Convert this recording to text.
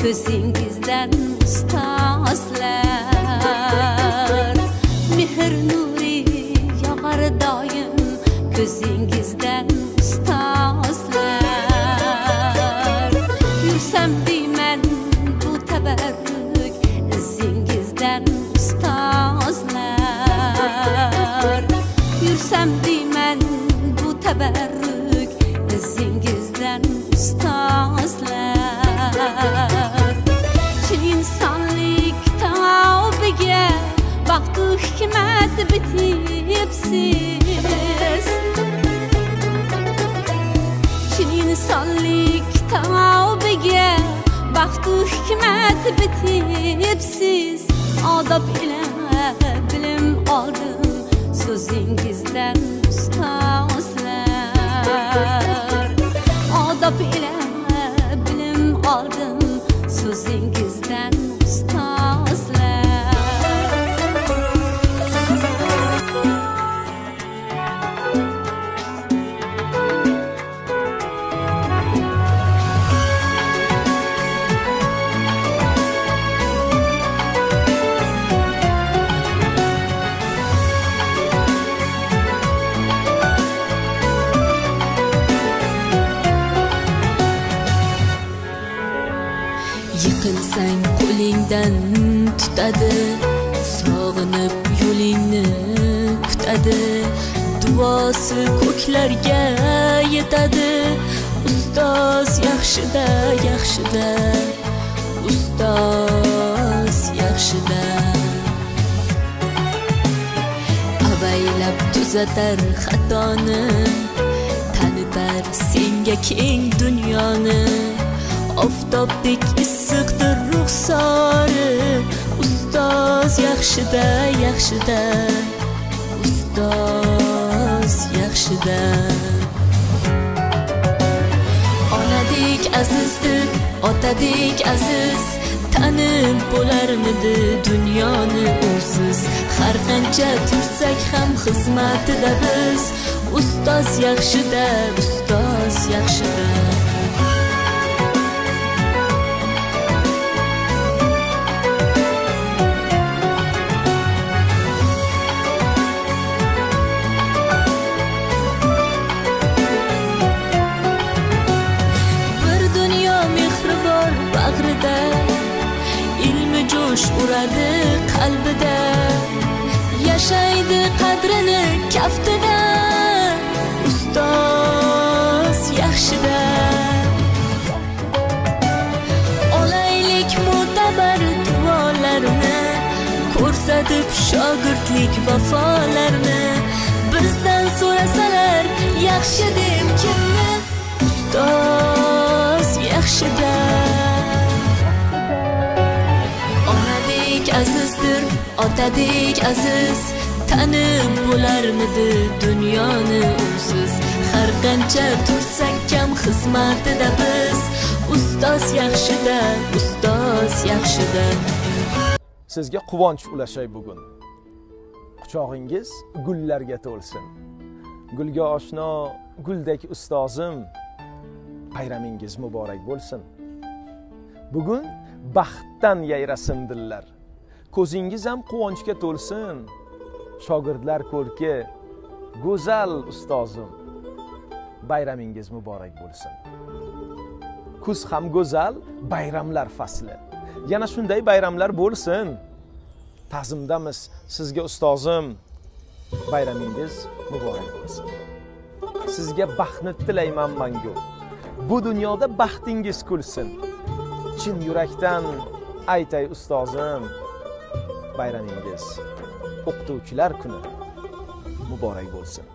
ko'zingizdan ustozlar. Mehr nuri yog'ar doim ko'zingizdan ustozlar. Yursam deyman bu tabarruk izingizdan ustozlar. Yursam deyman bu tabarruk izingizdan ustozlar. Chin insonlik tavbiga vaqt hikmat bitibsiz. Chin insonlik tavbiga vaqt hikmat bitibsiz. Odob ila bilim oldim so'zingizdan ustozlar. Odob ila bilim oldim so'zingizdan ustozlar. Yiqilsang qo'lingdan tutadi, sog'inib yo'lingni kutadi. Duosi ko'klarga yetadi. Ustoz yaxshida, yaxshida, ustoz yaxshida. Avaylab tuzatar xatoni, tanitar senga keng dunyoni. Oftobdek issiqdir ruxsori, ustoz yaxshida, yaxshida, ustoz yaxshida. Onadek azizdir, otadek aziz, tanib bo'larmidi dunyoni usiz. Har qancha tursak ham xizmatida biz, ustoz yaxshida, ustoz yaxshida. Ilmi jo'sh uradi qalbida, yashaydi qadrini kaftida. Ustoz yaxshida. Olaylik mo'tabar duolarni, ko'rsatib shogirdlik vafolarni. Bizdan so'rasalar yaxshi deb kimni, ustoz yaxshida. Azizdir, otadek aziz, tanib bo'larmidi dunyoni usiz. Har qancha tursak kam xizmatida biz, ustoz yaxshida, ustoz yaxshida. Sizga quvonch ulashay bugun. Quchog'ingiz gullarga to'lsin. Gulga oshno guldek ustozim, bayramingiz muborak bo'lsin. Bugun baxtdan yayrasin dillar. Ko'zingiz ham quvonchga to'lsin. Shogirdlar ko'rki go'zal ustozim, bayramingiz muborak bo'lsin. Kuz ham go'zal, bayramlar fasli. Yana shunday bayramlar bo'lsin. Ta'zimdamiz sizga ustozim, bayramingiz muborak bo'lsin. Sizga baxtni tilayman mangu. Bu dunyoda baxtingiz kulsin. Chin yurakdan aytay ustozim, bayramingiz o'qituvchilar kuni muborak bo'lsin.